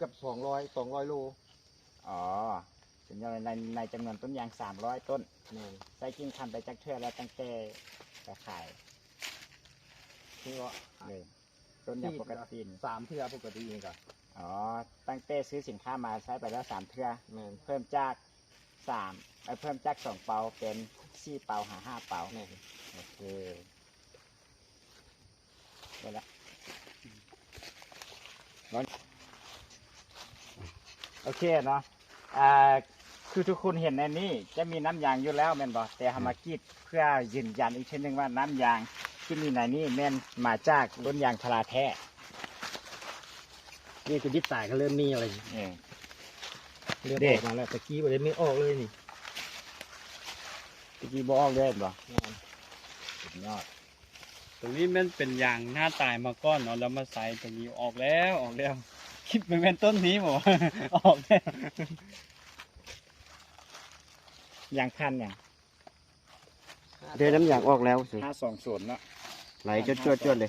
กับ200โลอ๋อถึงในจำนวนต้นยาง300 ต้นใส่กิ่งพันธุ์ไปจักเทื่อแล้วตั้งแต่จะขายที่ว่า เลยต้นยางปกติ3 เทื่อปกตินี่ก็อ๋อตั้งแต่ซื้อสินค้ามาใช้ไปแล้ว3 เทื่อเพิ่มจากเพิ่มจาก2 เปาเป็น4 เปาหา5 เปาโอเคได้ละโอเคเนาะคือทุกคนเห็นในนี้จะมีน้ำยางอยู่แล้วแม่นบอกแต่ทำมากีดเพื่อยืนยันอีกเช่นหนึ่งว่าน้ำยางที่มีในนี้แม่นมาจากต้นยางพาราแท้นี่คือดิบตายก็เริ่มมีอะไรเริ่มออกมาแล้วตะกี้ไม่ออกเลยนี่ตะกี้บอกเลยบ่สุดยอด ตรงนี้มันเป็นยางหน้าตายมาก้อนเนาะแล้วมาใส่ตรงนี้ออกแล้วคิดมันเป็นต้นนี้หมด ออกแล้ว ยางพันเนี่ย เดี๋ยวน้ำยางออกแล้วสิ 520เนาะ ไหลจวดๆเลย